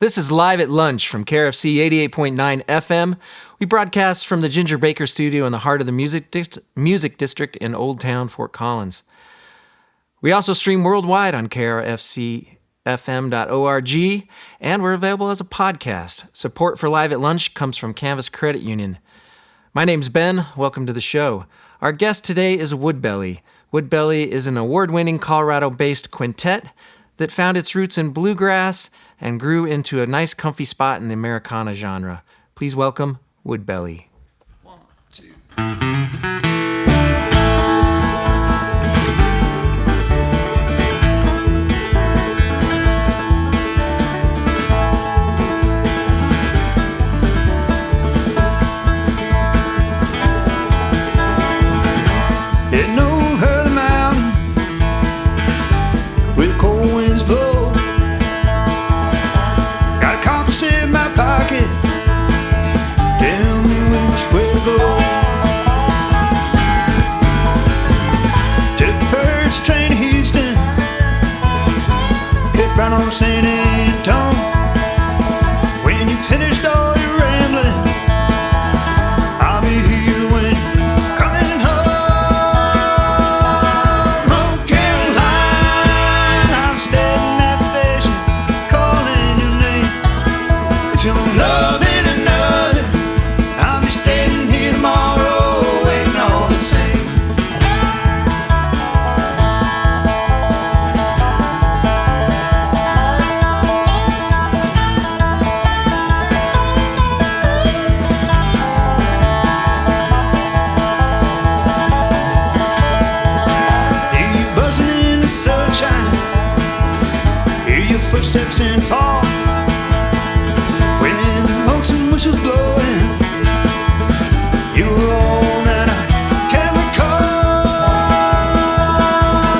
This is Live at Lunch from KRFC 88.9 FM. We broadcast from the Ginger Baker Studio in the heart of the Music District in Old Town, Fort Collins. We also stream worldwide on krfcfm.org, and we're available as a podcast. Support for Live at Lunch comes from Canvas Credit Union. My name's Ben. Welcome to the show. Our guest today is Woodbelly. Woodbelly is an award-winning Colorado-based quintet that found its roots in bluegrass and grew into a nice comfy spot in the Americana genre. Please welcome Woodbelly. 1, 2. Heading over the mountain with cold winds blow. Got a compass in my pocket, tell me which way to go. Took the first train to Houston, hit right on San Antonio. When you finished all your rambling, I'll be here when you're coming home. North Carolina, I'm standing at the station, calling your name. If you're loving another, I'll be standing here tomorrow, waiting all the same. Hear you buzzing in the sunshine, hear your footsteps in fall. When the hopes and wishes blowing, you were on and I can't recall.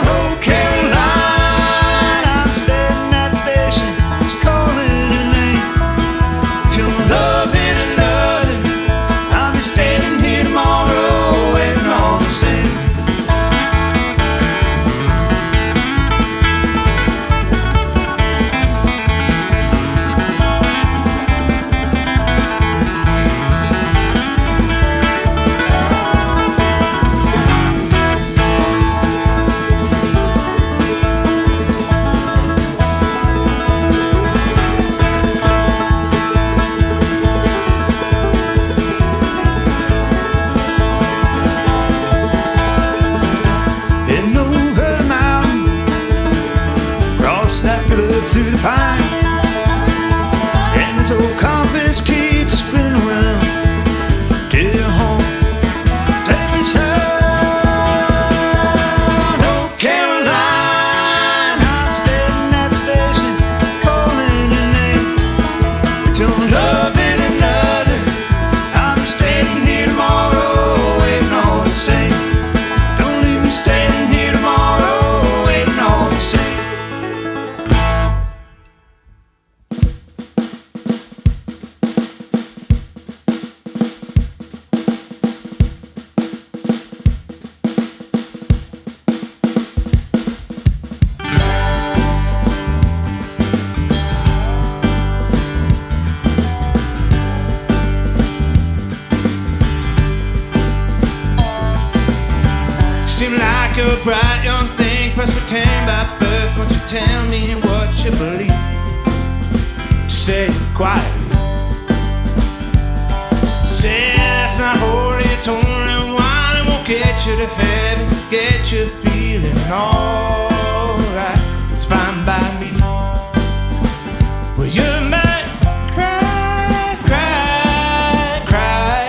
North Carolina, I'm standing at the station, just calling your name. If you're loving another, I'll be standing here tomorrow, waiting all the same. Heading over the mountain, cross that river through the pine, and this old compass keeps spinning around till you're home. Take me south, North Carolina, I'm standing at the station, calling your name. If you're loving another, I'll be standing here tomorrow, waiting all the same. Don't leave me standing here tomorrow, waiting all the same. Seem like a bright young thing, Presbyterian by birth. Won't you tell me what you believe? Just say it quietly. Say that's not holy, it's only wine. It won't get you to heaven, get you feeling alright. It's fine by me. Well, you might cry, cry, cry.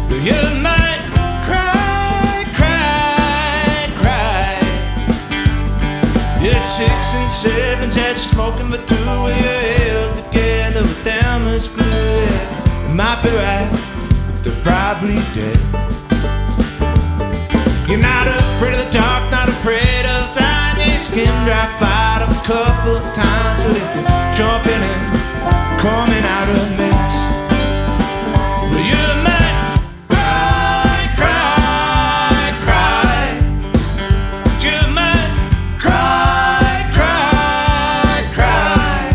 Well, you might cry, cry, cry. It's 6 and 7 as you're smoking, but through it you're held together with them as glue. It might be right, but they're probably dead. You're not afraid of the dark, not afraid of time. Your skin drop out of a couple of times, but if you're jumping and coming out of a mess, well, you might cry, cry, cry. You might cry, cry, cry.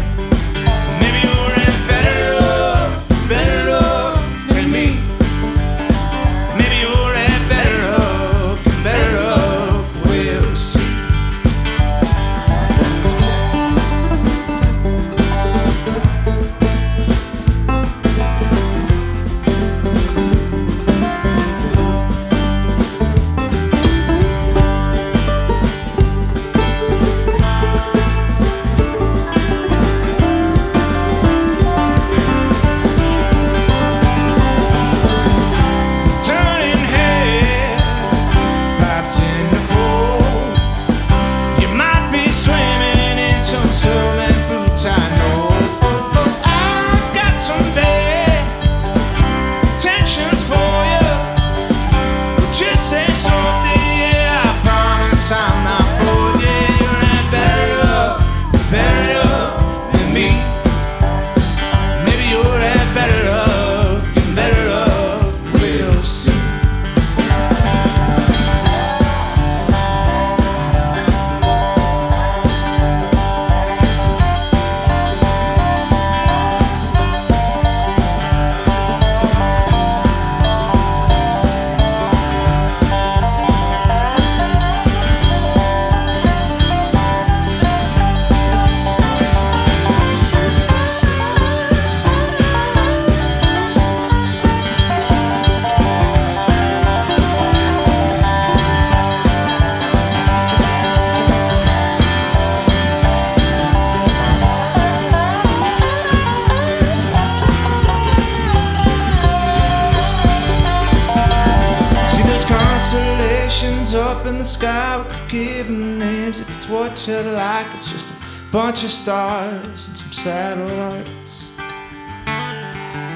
up in the sky, we could give them names. If it's what you'd like, it's just a bunch of stars and some satellites.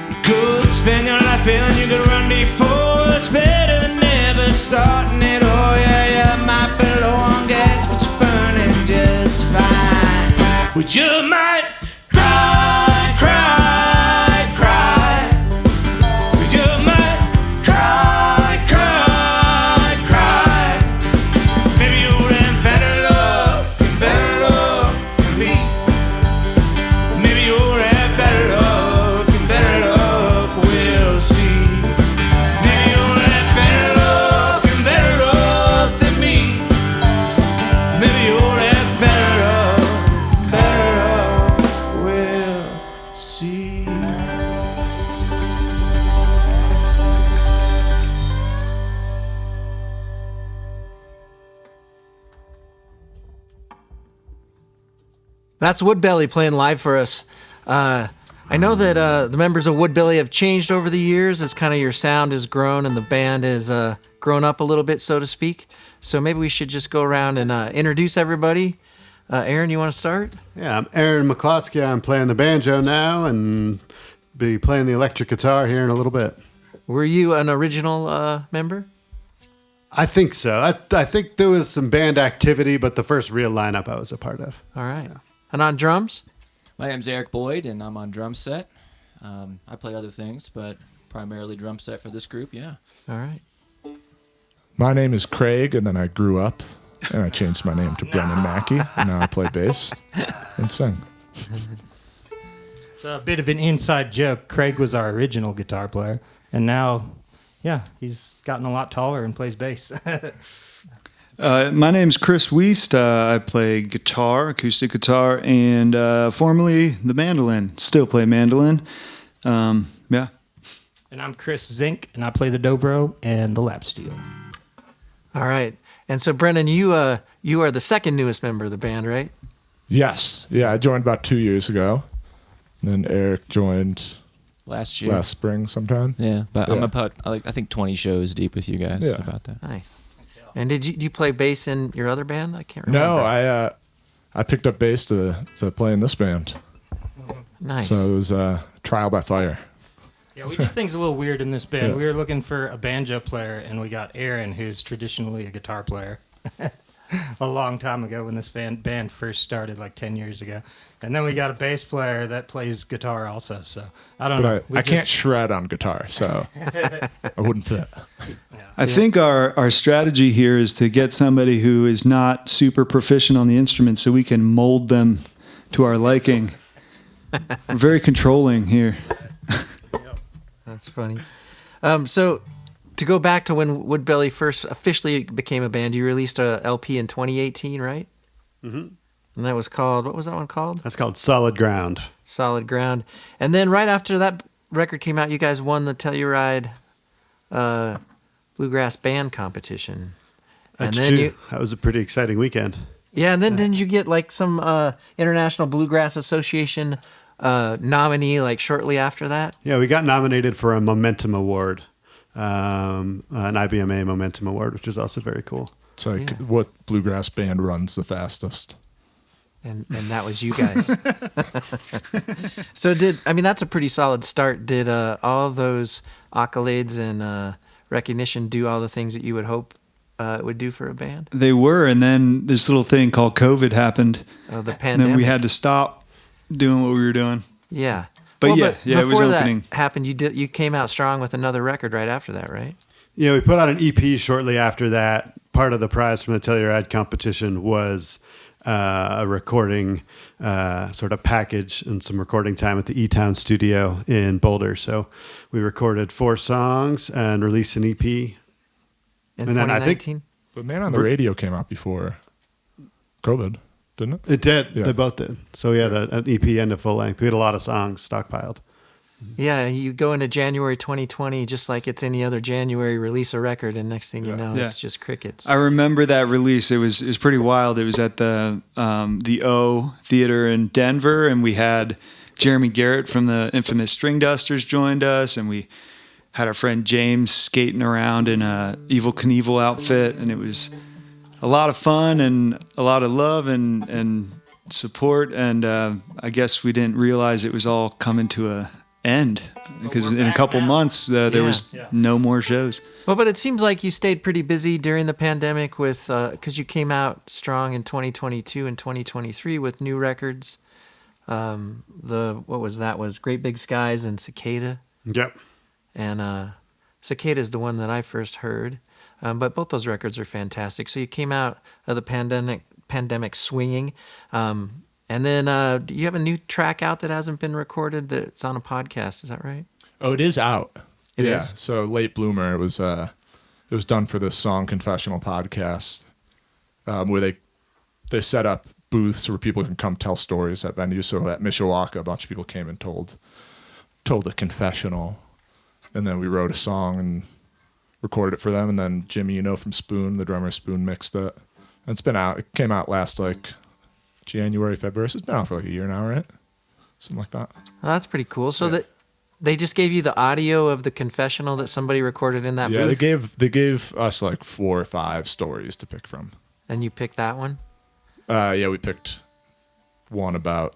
You could spend your life feeling you could run before. That's better than never starting it. Oh yeah, you might be low on gas, but you're burning just fine. Well, you might cry, cry, cry. Well, you might cry, cry, cry. Maybe you would have better love than me. Maybe you would have better luck, we'll see. Maybe you would have better luck than me. Maybe you would have better luck, we'll see. That's Woodbelly playing live for us. I know that the members of Woodbelly have changed over the years as kind of your sound has grown and the band has grown up a little bit, so to speak. So maybe we should just go around and introduce everybody. Aaron, you want to start? Yeah, I'm Aaron McCloskey. I'm playing the banjo now and be playing the electric guitar here in a little bit. Were you an original member? I think so. I think there was some band activity, but the first real lineup I was a part of. All right. And on drums? My name's Eric Boyd, and I'm on drum set. I play other things, but primarily drum set for this group, yeah. All right. My name is Craig, and then I grew up, and I changed my name to Brennan Mackey, and now I play bass and sing. It's a bit of an inside joke. Craig was our original guitar player, and now, yeah, he's gotten a lot taller and plays bass. My name's Chris Wiest. I play guitar, acoustic guitar, and formerly the mandolin. Still play mandolin. Yeah. And I'm Chris Zink, and I play the dobro and the lap steel. All right. And so, Brennan, you are the second newest member of the band, right? Yes. Yeah, I joined about 2 years ago. And then Eric joined Last year. last spring sometime. Yeah, but Yeah. I'm about, I think 20 shows deep with you guys Yeah. about that. Nice. And did you play bass in your other band? I can't remember. No, I picked up bass to play in this band. Nice. So it was trial by fire. Yeah, we did things a little weird in this band. Yeah. We were looking for a banjo player, and we got Aaron, who's traditionally a guitar player, a long time ago when this band first started, like 10 years ago. And then we got a bass player that plays guitar also. So I don't know. But I can't shred on guitar, so I wouldn't fit. I think our strategy here is to get somebody who is not super proficient on the instrument so we can mold them to our liking. We're very controlling here. That's funny. So to go back to when Woodbelly first officially became a band, you released a LP in 2018, right? Mm-hmm. And that was called, what was that one called? That's called Solid Ground. Solid Ground. And then right after that record came out, you guys won the Telluride Bluegrass Band Competition. That's and then true. That was a pretty exciting weekend. Yeah, and then didn't you get like some International Bluegrass Association nominee like shortly after that? Yeah, we got nominated for a Momentum Award, an IBMA Momentum Award, which is also very cool. It's like Yeah. what bluegrass band runs the fastest. And that was you guys. So that's a pretty solid start. Did all those accolades and recognition do all the things that you would hope it would do for a band? They were, and then this little thing called COVID happened. The And pandemic. then we had to stop doing what we were doing. Yeah. But Well, it was before opening. that happened, you came out strong with another record right after that, right? Yeah, we put out an EP shortly after that. Part of the prize from the Telluride competition was a recording sort of package and some recording time at the E-Town studio in Boulder. So we recorded 4 songs and released an EP. In And then I think- 2019? But Man on the Radio came out before COVID, didn't it? It did. Yeah. They both did. So we had an EP and a full length. We had a lot of songs stockpiled. Yeah, you go into January 2020 just like it's any other January, release a record, and next thing you know, Yeah. it's just crickets. I remember that release. It was pretty wild. It was at the O Theater in Denver, and we had Jeremy Garrett from the infamous String Dusters joined us, and we had our friend James skating around in a Evel Knievel outfit, and it was a lot of fun and a lot of love and support. And I guess we didn't realize it was all coming to a end, because in a couple months there was no more shows. Well, but it seems like you stayed pretty busy during the pandemic with, because you came out strong in 2022 and 2023 with new records. What was Great Big Skies and Cicada. Yep. And Cicada is the one that I first heard. But both those records are fantastic. So you came out of the pandemic swinging. And then do you have a new track out that hasn't been recorded that's on a podcast? Is that right? Oh, it is out. It is? So Late Bloomer, it was done for the Song Confessional podcast, where they set up booths where people can come tell stories at venues. So at Mishawaka, a bunch of people came and told a confessional, and then we wrote a song and recorded it for them. And then Jimmy, from Spoon, the drummer of Spoon, mixed it. And it's been out. It came out last January, February. So it's been out for a year now, right? Something like that. Well, that's pretty cool. So that they just gave you the audio of the confessional that somebody recorded in that booth? Yeah, they gave us 4 or 5 stories to pick from. And you picked that one? We picked one about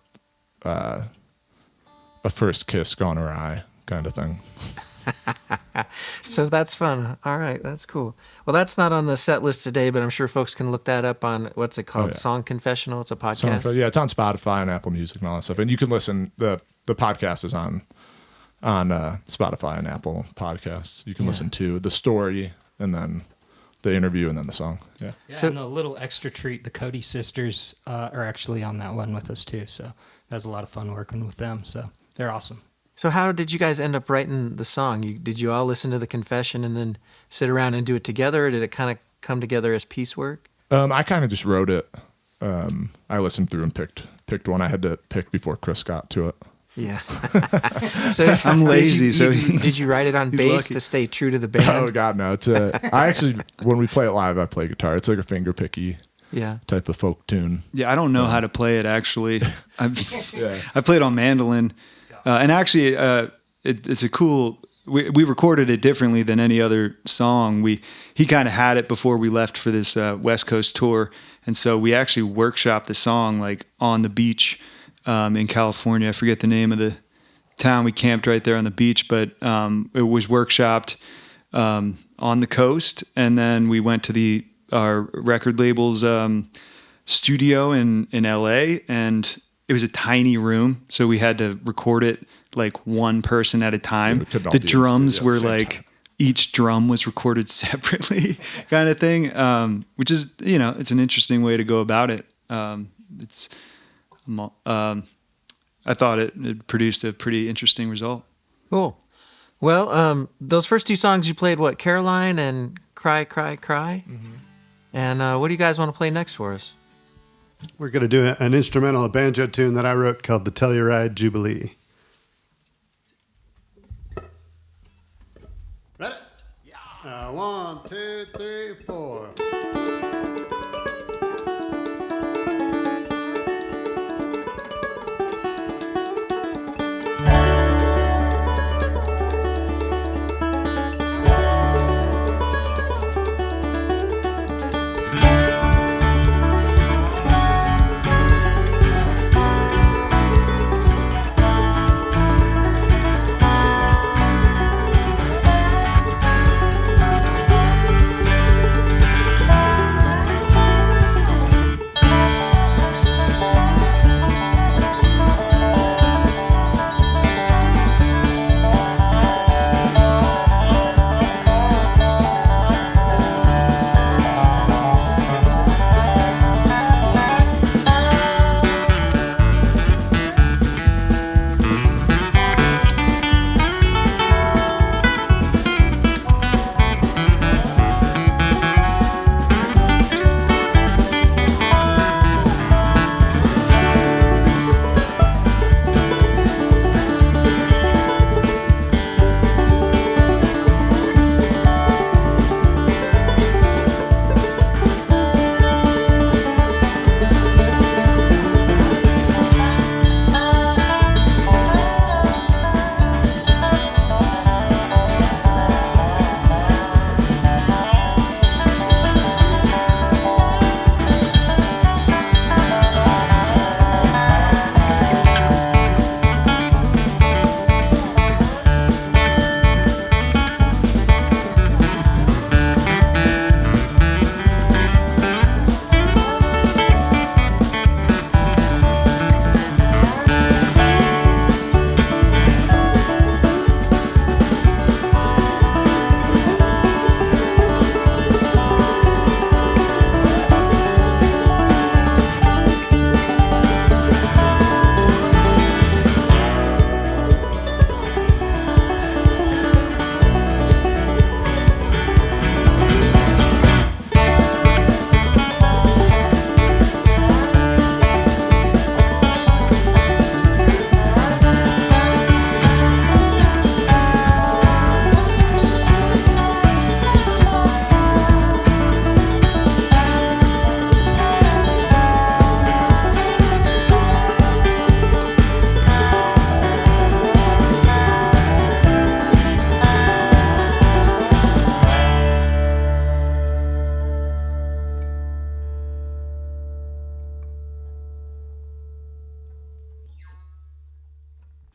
a first kiss gone awry kind of thing. So that's fun. All right, that's cool. Well, that's not on the set list today, but I'm sure folks can look that up on, what's it called? Song Confessional? It's a podcast? It's on Spotify and Apple Music and all that stuff. And you can listen, the podcast is on Spotify and Apple Podcasts. You can listen to the story and then the interview and then the song. Yeah. So, and a little extra treat, the Cody sisters are actually on that one with us too. So that was a lot of fun working with them. So they're awesome. So how did you guys end up writing the song? Did you all listen to the confession and then sit around and do it together, or did it kind of come together as piecework? I kind of just wrote it. I listened through and picked one. I had to pick before Chris got to it. Yeah. So I'm lazy. Did you write it on bass lucky to stay true to the band? Oh God, no! I actually, when we play it live, I play guitar. It's like a finger picky type of folk tune. Yeah, I don't know how to play it actually. I play it on mandolin, and actually, it's a cool. We recorded it differently than any other song. He kind of had it before we left for this West Coast tour, and so we actually workshopped the song on the beach in California. I forget the name of the town. We camped right there on the beach, but it was workshopped on the coast, and then we went to our record label's studio in LA, and it was a tiny room, so we had to record it one person at a time. The drums were each drum was recorded separately, kind of thing, which is it's an interesting way to go about it. I thought it produced a pretty interesting result. Cool. Well, those first 2 songs you played, what, Caroline and Cry, Cry, Cry? Mm-hmm. And what do you guys want to play next for us? We're going to do an instrumental, a banjo tune that I wrote called the Telluride Jubilee. Ready? Yeah. 1, 2, 3, 4.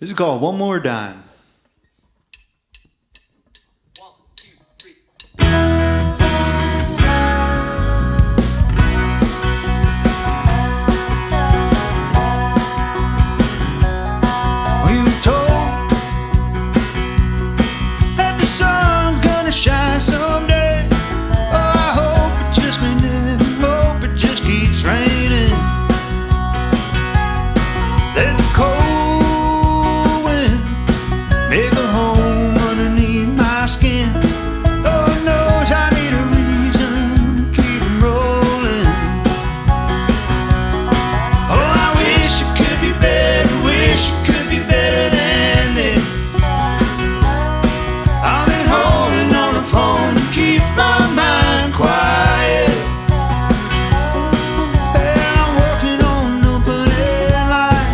This is called One More Dime. We were told that the sun's gonna shine someday. Oh, I hope it just may never, hope it just keeps raining. Let the cold wind make a home underneath my skin. Lord knows I need a reason to keep 'em rolling. Oh, I wish it could be better, wish it could be better than this. I've been holding on the phone to keep my mind quiet. Yeah, I'm working on an opening line.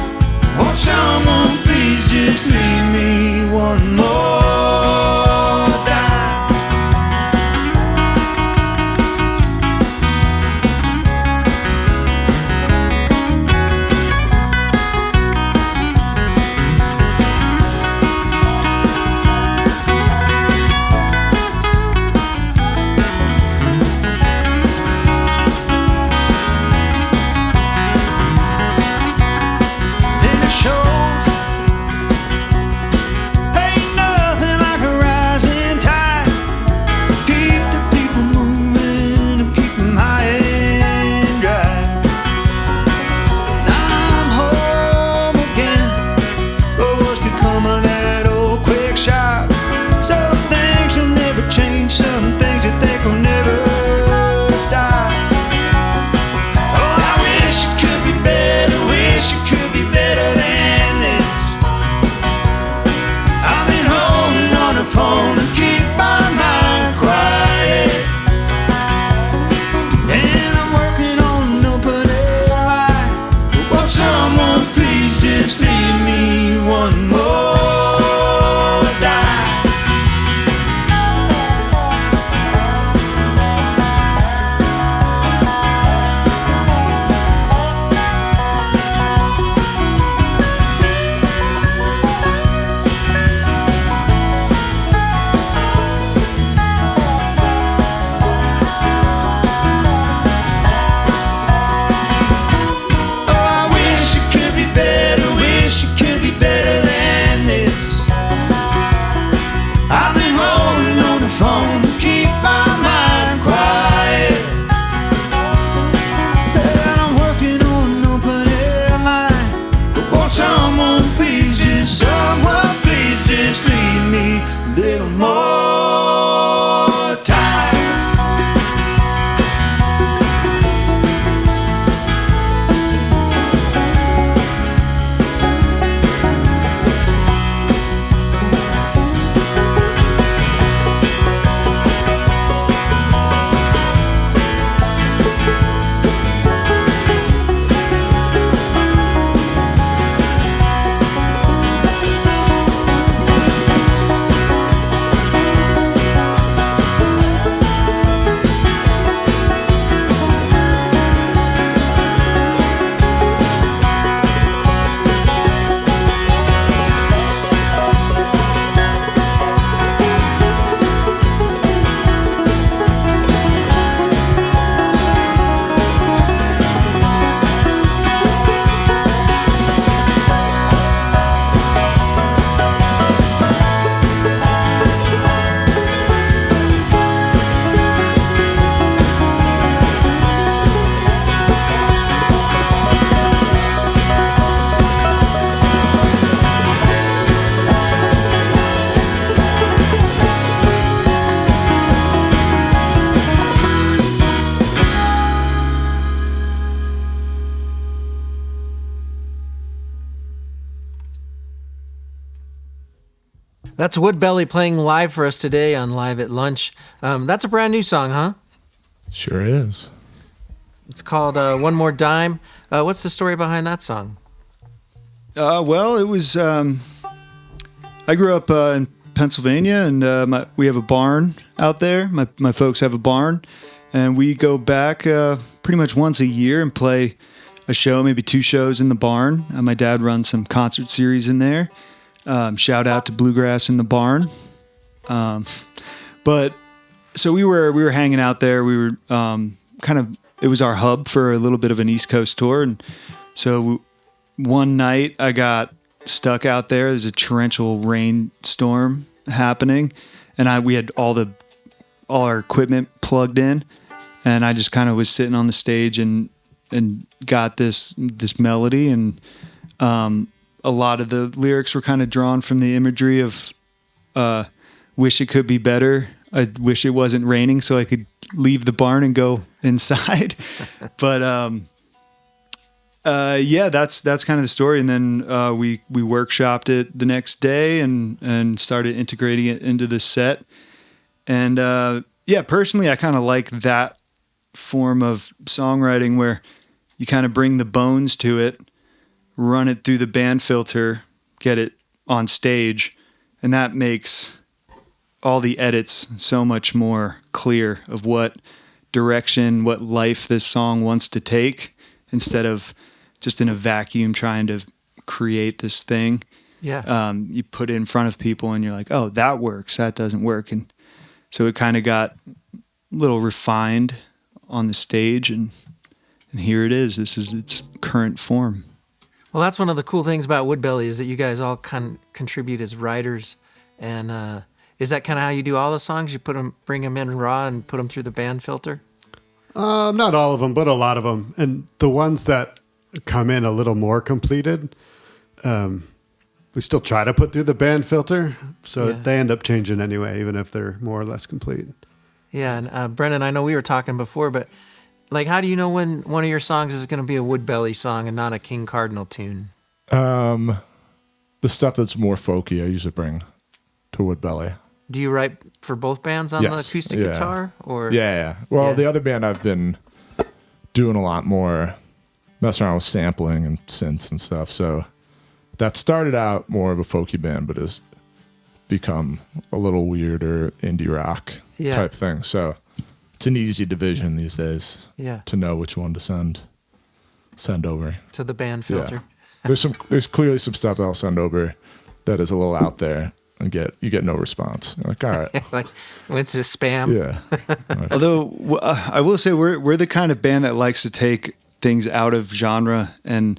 Won't someone please just leave me one more dime? And it shows ain't nothing like a rising tide. Keep the people moving and keep 'em high and dry. I'm home again. Oh, what's become of that old quick shop? Some things will never change, some things you think will never stop. Oh, I wish it could be better, wish it could be better than this. I've been holding on the phone to keep my mind quiet. And I'm working on an opening line. Won't someone please just leave me one more dime? Oh, I wish it could be better, wish it could be better than this. I've been holding on the phone to keep my mind quiet. And I'm working on an opening line. But won't someone please just leave me a little more time? That's Woodbelly playing live for us today on Live at Lunch. That's a brand new song, huh? Sure is. It's called One More Dime. What's the story behind that song? Well, it was. I grew up in Pennsylvania, and we have a barn out there. My folks have a barn, and we go back pretty much once a year and play a show, maybe 2 shows in the barn. My dad runs some concert series in there, Shout out to Bluegrass in the Barn. But so we were hanging out there. We were it was our hub for a little bit of an East Coast tour. And so one night I got stuck out there. There's a torrential rainstorm happening, and we had all our equipment plugged in, and I just kind of was sitting on the stage and got this melody, and a lot of the lyrics were kind of drawn from the imagery of wish it could be better. I wish it wasn't raining so I could leave the barn and go inside. But that's kind of the story. And then we workshopped it the next day and started integrating it into the set. And personally, I kind of like that form of songwriting where you kind of bring the bones to it, run it through the band filter, get it on stage, and that makes all the edits so much more clear of what direction, what life this song wants to take, instead of just in a vacuum trying to create this thing. Yeah. You put it in front of people and you're like, oh, that works, that doesn't work. And so it kind of got a little refined on the stage, and here it is. This is its current form. Well, that's one of the cool things about Woodbelly is that you guys all contribute as writers. And is that kind of how you do all the songs? You bring them in raw and put them through the band filter? Not all of them, but a lot of them. And the ones that come in a little more completed, we still try to put through the band filter. So they end up changing anyway, even if they're more or less complete. Yeah, and Brendan, I know we were talking before, but like, how do you know when one of your songs is going to be a Woodbelly song and not a King Cardinal tune? The stuff that's more folky, I usually bring to Woodbelly. Do you write for both bands on the acoustic guitar? Or Yeah. Well, the other band I've been doing a lot more, messing around with sampling and synths and stuff. So that started out more of a folky band, but has become a little weirder indie rock type thing. So it's an easy division these days to know which one to send over to the band filter. Yeah. There's clearly some stuff that I'll send over that is a little out there and you get no response. You're like, all right. Like, went to spam. Yeah. Although I will say we're the kind of band that likes to take things out of genre and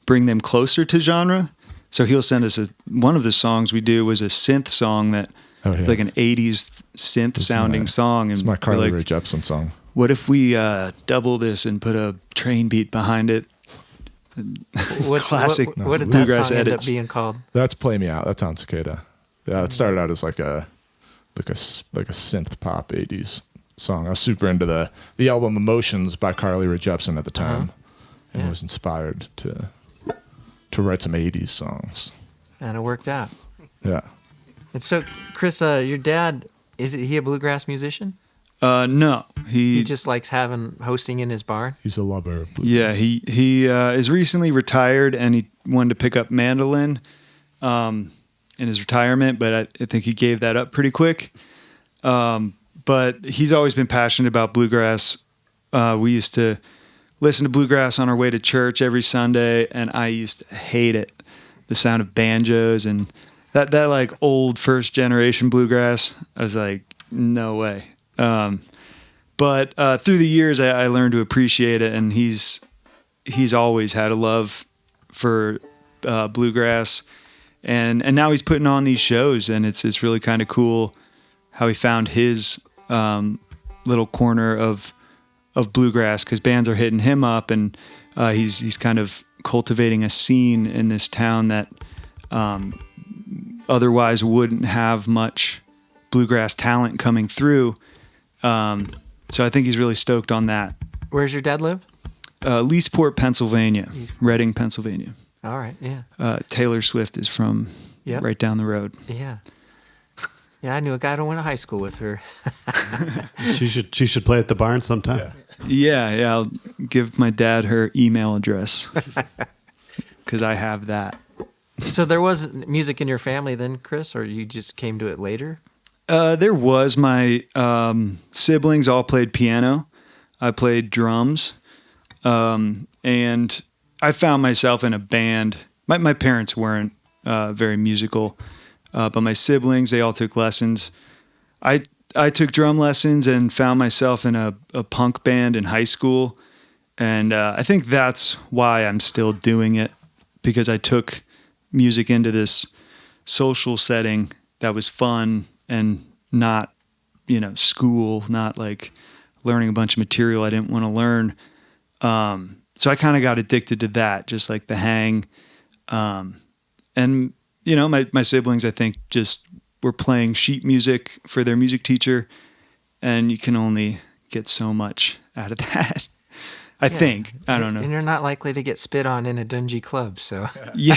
bring them closer to genre. So he'll send us one of the songs we do was a synth song that like an 80s synth sounding song. It's my Carly Rae Jepsen song. What if we double this and put a train beat behind it? Classic what did that Bluegrass song end up edits. being called? That's Play Me Out. That's on Cicada. Yeah, it started out as like a synth pop 80s song. I was super into the album Emotions by Carly Rae Jepsen at the time, and was inspired to write some 80s songs. And it worked out. Yeah. And so, Chris, your dad, is he a bluegrass musician? No, he just likes hosting in his barn. He's a lover of bluegrass. Yeah, he is recently retired, and he wanted to pick up mandolin in his retirement, but I think he gave that up pretty quick. But he's always been passionate about bluegrass. We used to listen to bluegrass on our way to church every Sunday, and I used to hate it. The sound of banjos and that like old first generation bluegrass. I was like, no way. But through the years, I learned to appreciate it, and he's always had a love for bluegrass, and now he's putting on these shows, and it's really kind of cool how he found his little corner of bluegrass, because bands are hitting him up, and he's kind of cultivating a scene in this town that otherwise wouldn't have much bluegrass talent coming through. So I think he's really stoked on that. Where's your dad live? Leesport, Pennsylvania. Reading, Pennsylvania. All right, yeah. Taylor Swift is from right down the road. Yeah. Yeah, I knew a guy who went to high school with her. She should play at the barn sometime. Yeah, I'll give my dad her email address because I have that. So there was music in your family then, Chris, or you just came to it later? There was. My siblings all played piano. I played drums. And I found myself in a band. My parents weren't very musical. But my siblings, they all took lessons. I took drum lessons and found myself in a punk band in high school. And I think that's why I'm still doing it, because I took music into this social setting that was fun and not, school, not like learning a bunch of material I didn't want to learn. So I kind of got addicted to that, just like the hang. And, my siblings, I think, just were playing sheet music for their music teacher, and you can only get so much out of that. I think. I don't know. And you're not likely to get spit on in a dingy club, so. Yeah.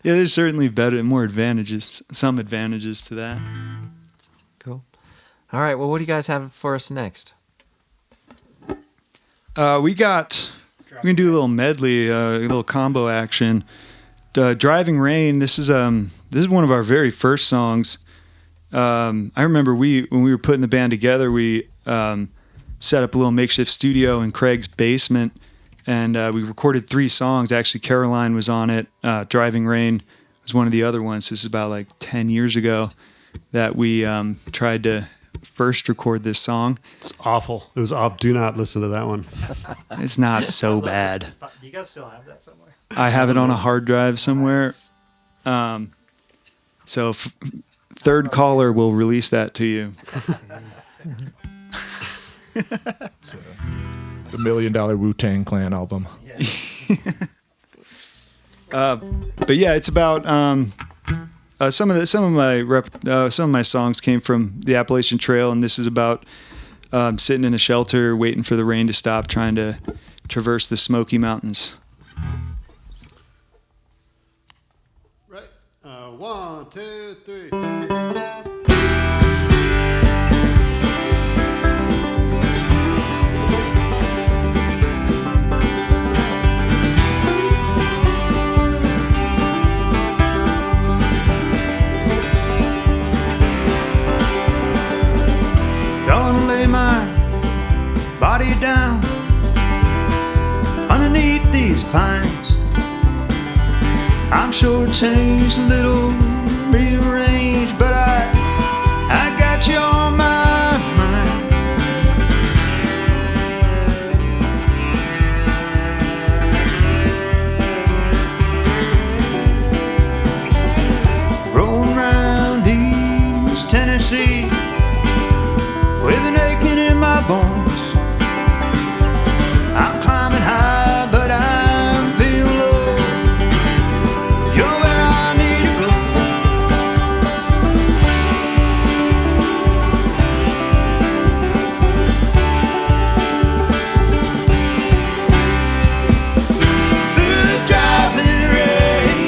Yeah, there's certainly some advantages to that. Cool. All right, well, what do you guys have for us next? We can do a little medley, a little combo action. Driving Rain, this is one of our very first songs. I remember when we were putting the band together, we set up a little makeshift studio in Craig's basement, and we recorded 3 songs. Actually, Caroline was on it. Driving Rain was one of the other ones. This is about like 10 years ago that we tried to first record this song. It's awful. It was off. Do not listen to that one. It's not so bad. Do you guys still have that somewhere? I have it on a hard drive somewhere. So third caller will release that to you. It's the $1 Million Wu-Tang Clan album. But yeah, it's about some of my songs came from the Appalachian Trail, and this is about sitting in a shelter, waiting for the rain to stop, trying to traverse the Smoky Mountains. Right. 1, 2, 3. Gonna lay my body down underneath these pines. I'm short-changed, a little rearranged, but I got you on my mind. Rolling around East Tennessee with an aching in my bones. I'm climbing high, but I'm feeling low. You're where I need to go. Through the driving rain,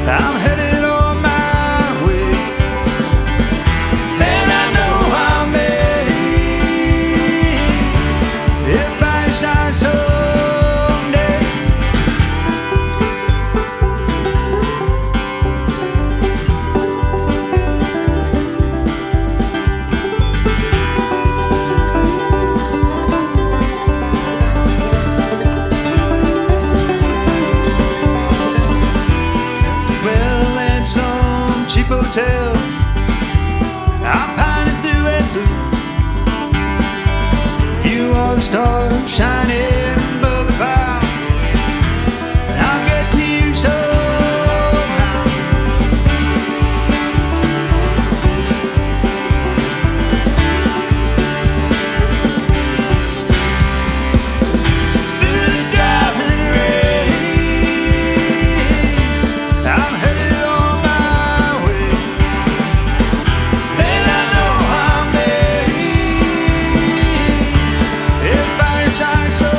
I'm headed on my way. And I know I may, if I shine someday. Well, and some cheap hotels I'm pining through and through. You are the star shining above the cloud, and I'll get to you somehow. Through the driving rain, I'm headed on my way. And I know I may, if I shine so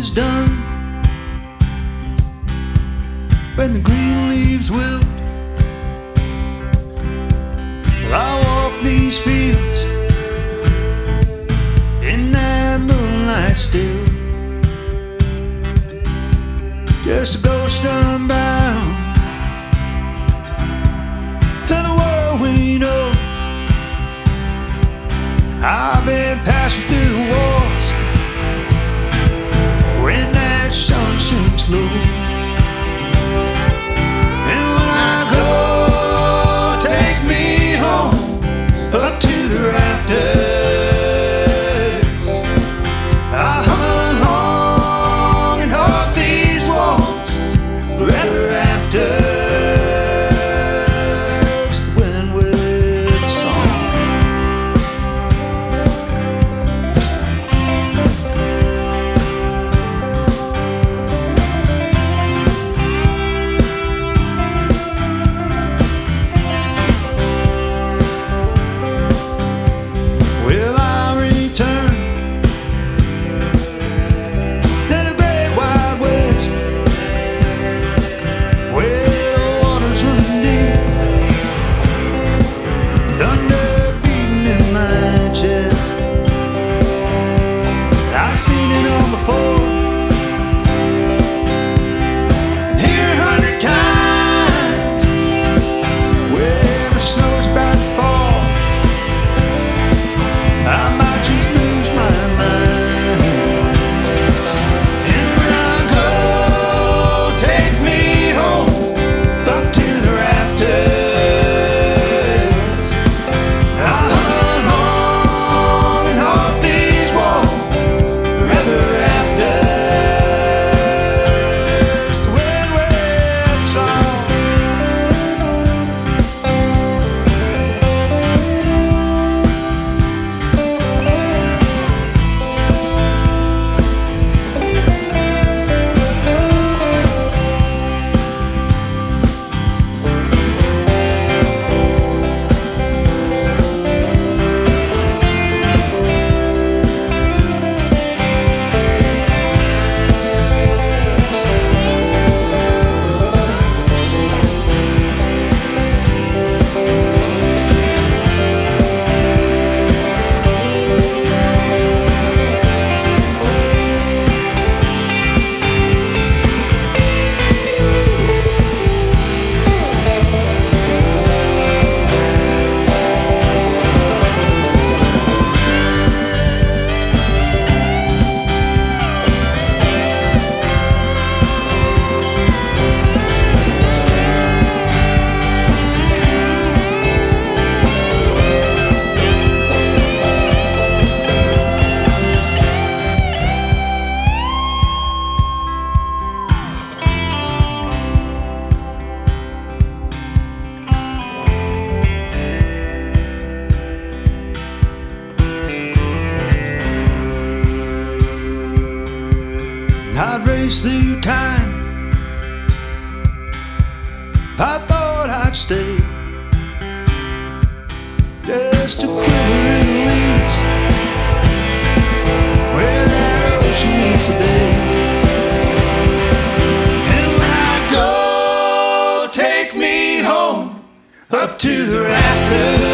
is done, when the green leaves wilt, well, I walk these fields in that moonlight still, just a ghost unbound to the world we know. I've been passing through the walls when that sun sinks low, and when I go, take me home up to the rafters. I hum along and haunt these walls forever after. I'd race through time if I thought I'd stay, just to quiver in the leaves where that ocean meets the bay. And when I go, take me home up to the rafters.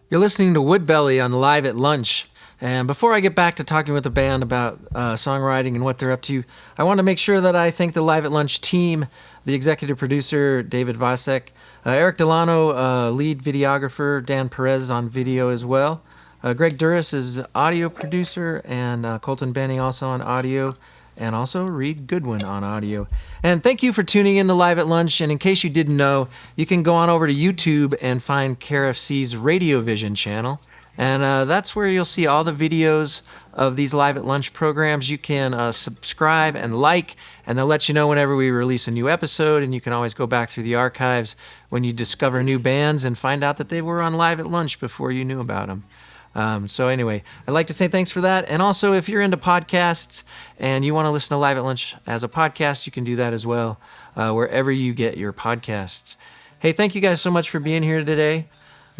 You're listening to Woodbelly on Live at Lunch. And before I get back to talking with the band about songwriting and what they're up to, I want to make sure that I thank the Live at Lunch team, the executive producer, David Vacek, Eric Delano, lead videographer, Dan Perez on video as well, Greg Douras is audio producer, and Colton Boening also on audio, and also Reed Goodwin on audio. And thank you for tuning in to Live at Lunch. And in case you didn't know, you can go on over to YouTube and find KRFC's RadioVision channel. And that's where you'll see all the videos of these Live at Lunch programs. You can subscribe and like, and they'll let you know whenever we release a new episode. And you can always go back through the archives when you discover new bands and find out that they were on Live at Lunch before you knew about them. So anyway, I'd like to say thanks for that. And also, if you're into podcasts and you want to listen to Live at Lunch as a podcast, you can do that as well, wherever you get your podcasts. Hey, thank you guys so much for being here today.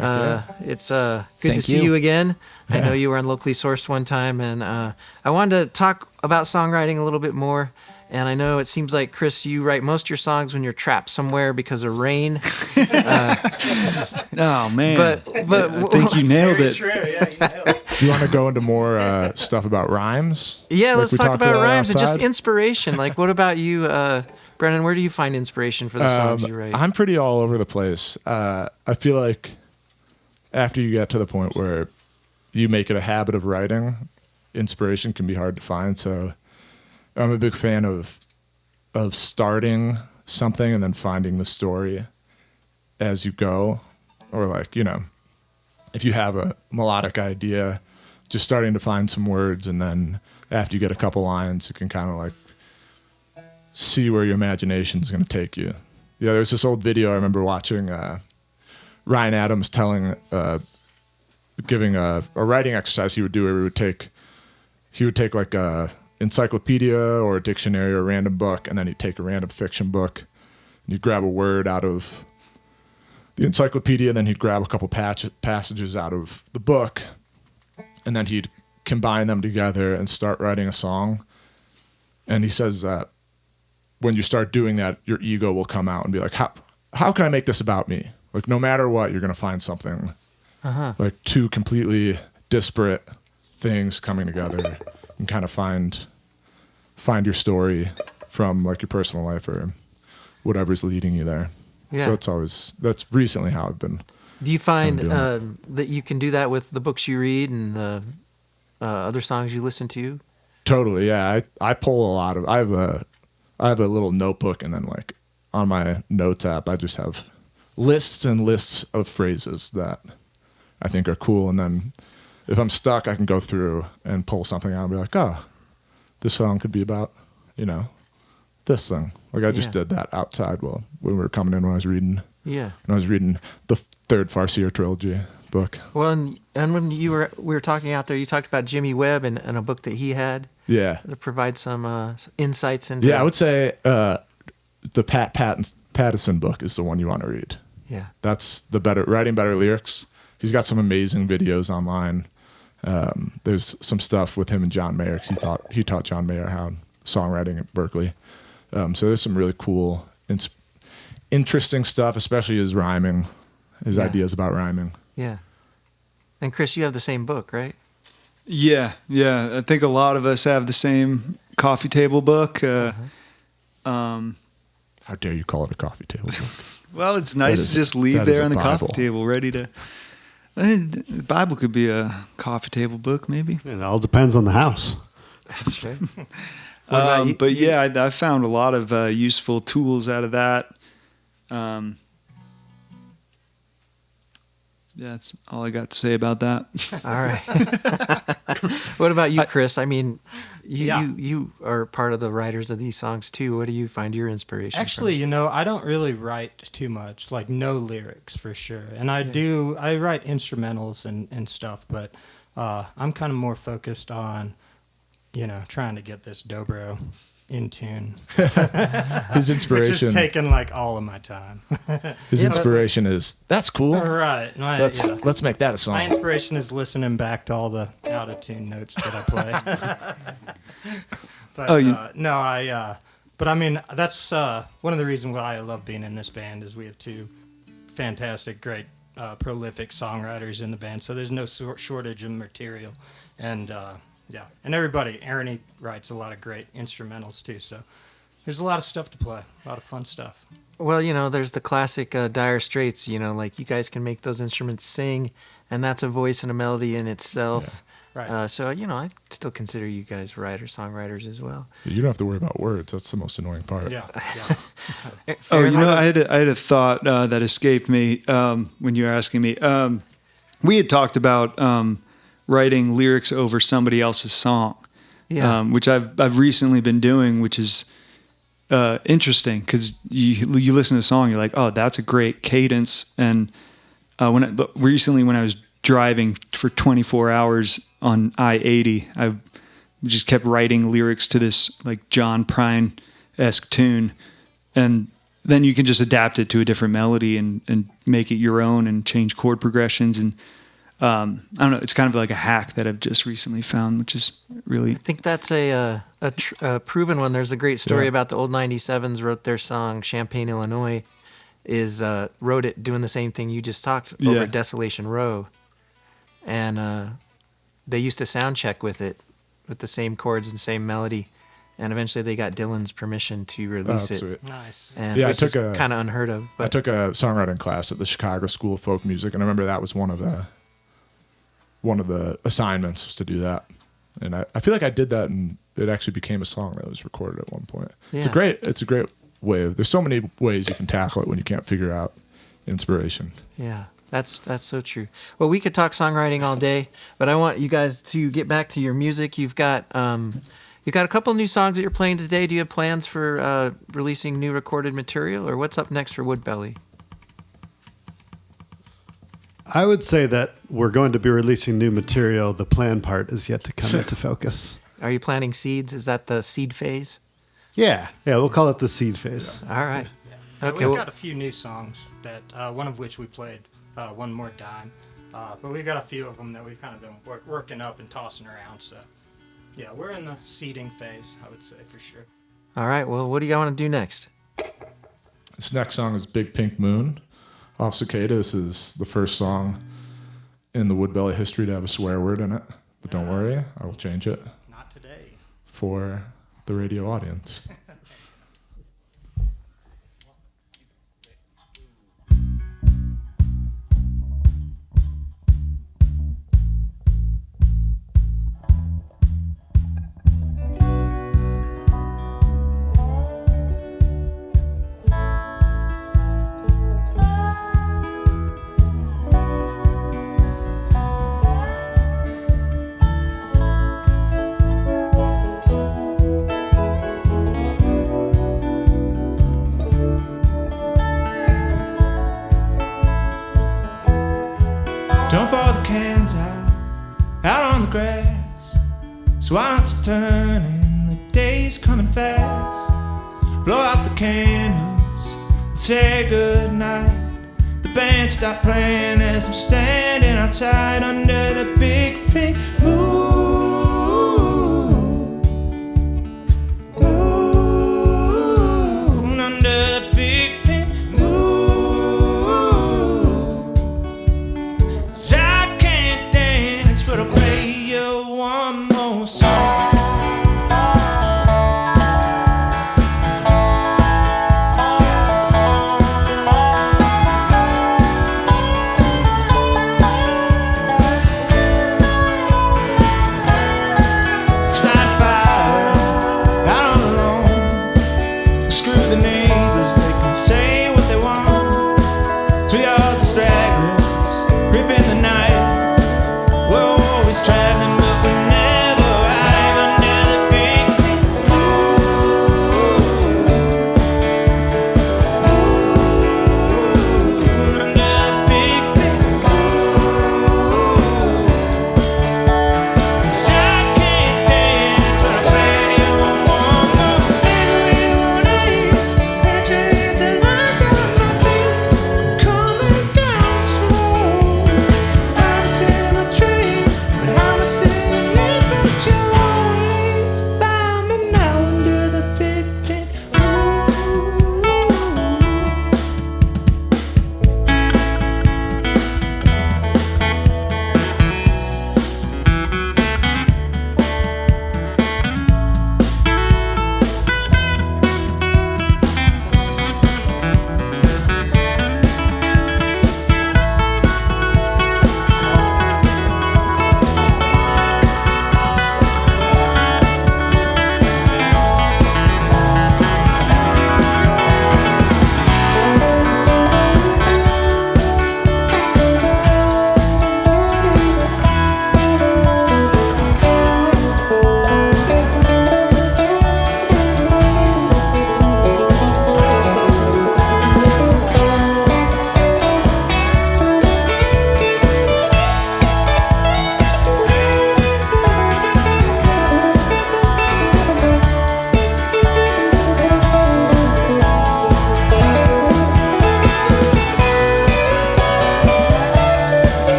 It's good to see you again. I know you were on Locally Sourced one time, and I wanted to talk about songwriting a little bit more. And I know it seems like, Chris, you write most of your songs when you're trapped somewhere because of rain. Oh, man. But I think you nailed it. True. Yeah, you nailed it. Do you want to go into more stuff about rhymes? Yeah, Like let's we talk talked about rhymes and just outside? inspiration. Like, what about you, Brennan? Where do you find inspiration for the songs you write? I'm pretty all over the place. I feel like after you get to the point where you make it a habit of writing, inspiration can be hard to find. So I'm a big fan of starting something and then finding the story as you go. Or like, you know, if you have a melodic idea, just starting to find some words, and then after you get a couple lines, you can kind of like see where your imagination is going to take you. Yeah, there's this old video I remember watching Ryan Adams giving a writing exercise he would do where he would take like a encyclopedia or a dictionary or a random book, and then he'd take a random fiction book, and you'd grab a word out of the encyclopedia, and then he'd grab a couple passages out of the book, and then he'd combine them together and start writing a song. And he says that when you start doing that, your ego will come out and be like, how can I make this about me? Like, no matter what, you're going to find something. Like two completely disparate things coming together and kind of find your story from like your personal life or whatever's leading you there. Yeah. So that's recently how I've been. Do you find doing that you can do that with the books you read and the other songs you listen to? Totally. Yeah. I pull a lot of, I have a little notebook, and then like on my notes app, I just have lists and lists of phrases that I think are cool. And then if I'm stuck, I can go through and pull something out and be like, oh, this song could be about, you know, this thing. Like I just did that outside when we were coming in when I was reading. Yeah. When I was reading the third Farseer trilogy book. Well, and when we were talking out there, you talked about Jimmy Webb and a book that he had. Yeah. To provide some insights into. Yeah, I would say the Pattison book is the one you want to read. Yeah. That's the writing better lyrics. He's got some amazing videos online. There's some stuff with him and John Mayer, because he taught John Mayer how songwriting at Berkeley. So there's some really cool, interesting stuff, especially his rhyming, his ideas about rhyming. Yeah. And Chris, you have the same book, right? Yeah. I think a lot of us have the same coffee table book. How dare you call it a coffee table book? Well, it's nice to just leave there on the Bible. coffee table, ready to. The Bible could be a coffee table book, maybe. It all depends on the house. That's right. But yeah, I found a lot of useful tools out of that. Yeah, that's all I got to say about that. All right. What about you, Chris? I mean, you are part of the writers of these songs too. What do you find your inspiration Actually, from? you know, I don't really write too much, like no lyrics for sure. And I write instrumentals and stuff, but I'm kind of more focused on, you know, trying to get this dobro in tune. His inspiration. Which is taking like all of my time. His inspiration is, that's cool. Right. Let's make that a song. My inspiration is listening back to all the out of tune notes that I play. But but I mean, that's one of the reasons why I love being in this band is we have two fantastic, great, prolific songwriters in the band. So there's no shortage of material, and and everybody. Aaron writes a lot of great instrumentals too. So there's a lot of stuff to play, a lot of fun stuff. Well, you know, there's the classic Dire Straits, you know, like you guys can make those instruments sing, and that's a voice and a melody in itself. Yeah. Right. So, you know, I still consider you guys songwriters as well. You don't have to worry about words. That's the most annoying part. Yeah. Oh, you know, I had a thought that escaped me when you were asking me. we had talked about writing lyrics over somebody else's song, which I've recently been doing, which is interesting because you listen to a song, you're like, oh, that's a great cadence. And recently when I was driving for 24 hours on I-80, I just kept writing lyrics to this like John Prine-esque tune, and then you can just adapt it to a different melody and make it your own and change chord progressions. And I don't know, it's kind of like a hack that I've just recently found, which is really... I think that's a proven one. There's a great story about the old 97s wrote their song Champaign, Illinois, wrote it doing the same thing you just talked over Desolation Row. And they used to sound check with it, with the same chords and same melody. And eventually they got Dylan's permission to release it. Sweet. Nice. And which is kind of unheard of. But I took a songwriting class at the Chicago School of Folk Music, and I remember that was one of the assignments was to do that. And I feel like I did that, and it actually became a song that was recorded at one point. Yeah. It's a great way. There's so many ways you can tackle it when you can't figure out inspiration. Yeah. That's so true. Well, we could talk songwriting all day, but I want you guys to get back to your music. You've got a couple new songs that you're playing today. Do you have plans for releasing new recorded material, or what's up next for Woodbelly? I would say that we're going to be releasing new material. The plan part is yet to come into focus. Are you planting seeds? Is that the seed phase? Yeah, we'll call it the seed phase. All right. Yeah. Okay. We've got a few new songs that one of which we played. One More Dime. But we got a few of them that we've kind of been working up and tossing around. So, yeah, we're in the seeding phase, I would say, for sure. All right. Well, what do you want to do next? This next song is Big Pink Moon off Cicada. This is the first song in the Woodbelly history to have a swear word in it. But don't worry, I will change it. Not today. For the radio audience. Dump all the cans out on the grass. So I don't you turn in, the day's coming fast. Blow out the candles and say goodnight. The band stopped playing as I'm standing outside under the big pink moon. Moon under the big pink moon. 'Cause I can't dance, but I'll play you one more song.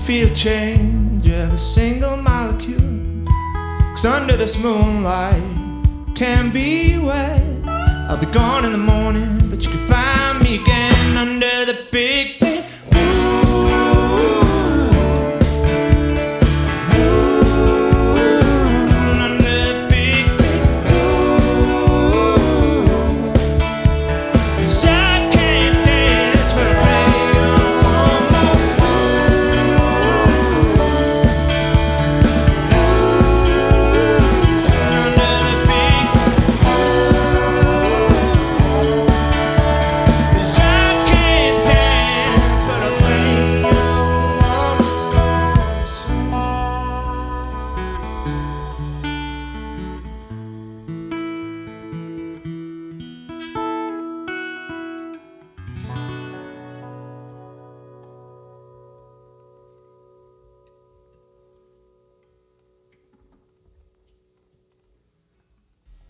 feel change every single molecule. 'Cause under this moonlight can be wet. I'll be gone in the morning, but you can find me again under the big bed.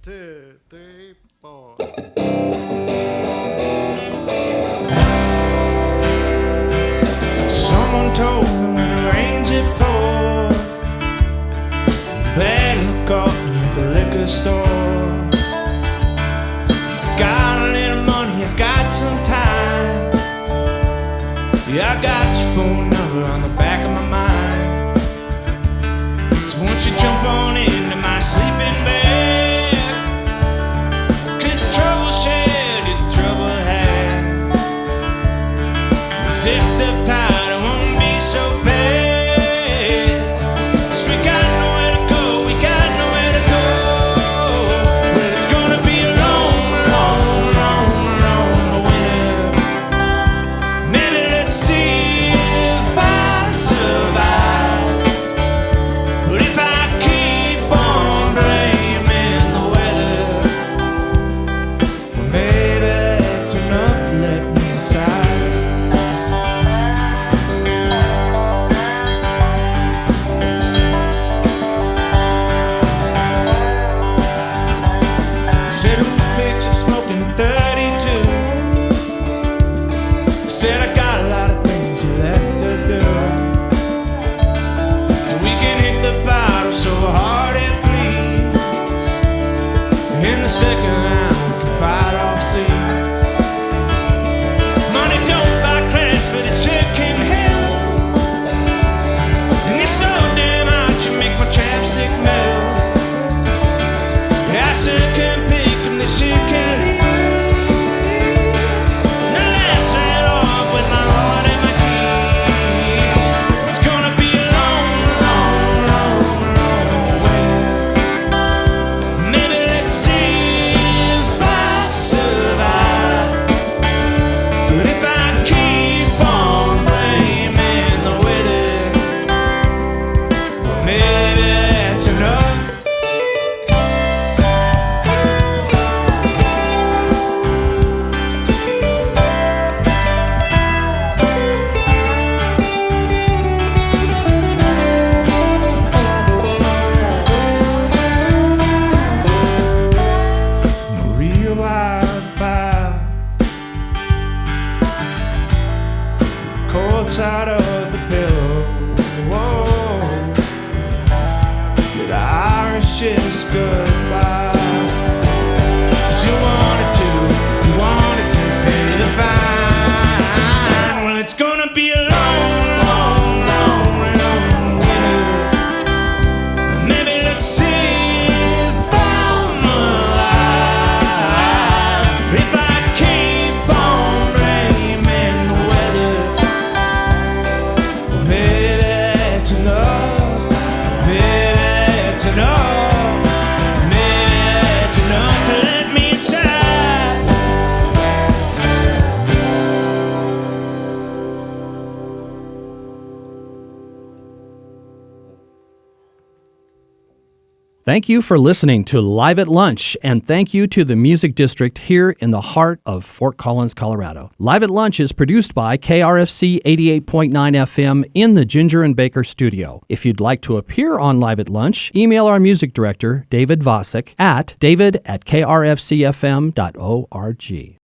Two, three, four. Someone told me when the rains it pours, bad luck off at the liquor store. Got a little money, I got some time. Yeah, I got your phone number on the back of my mind. So won't you jump on into my sleeping bed? 'Cause the trouble shared is the trouble had. Zipped up tight, it won't be so bad. 'Cause we got nowhere to go, we got nowhere to go. Well, it's gonna be a long, long, long, long winter. Maybe let's see if I survive. But if I keep on blaming the weather, well, maybe it's enough to let me inside. Said who picks up smoking at 32? Said I got a lot of things you left to do. So we can hit the bottle so hard it bleeds. In the second round we can bite off seat. Money don't buy class for the chicken hell. And you're so damn hot you make my chapstick melt. Yeah, I said can pick and this shit can leave. And the last ran off with my heart and my keys. It's gonna be a long, long, long, long winter. Maybe let's see if I survive. But if I keep on blaming the weather, well, maybe it's enough. Real wildfire, cold side of the pillow. Whoa, the Irish is goodbye. 'Cause you wanted to pay the fine. Well, it's gonna be a long, long, long, long winter. Maybe let's see if I'm alive. If I keep on blaming the weather, well, maybe it's enough. Maybe it's enough. Maybe it's enough to let me inside. Thank you for listening to Live at Lunch, and thank you to the Music District here in the heart of Fort Collins, Colorado. Live at Lunch is produced by KRFC 88.9 FM in the Ginger and Baker studio. If you'd like to appear on Live at Lunch, email our music director, David Vacek, at david@krfcfm.org.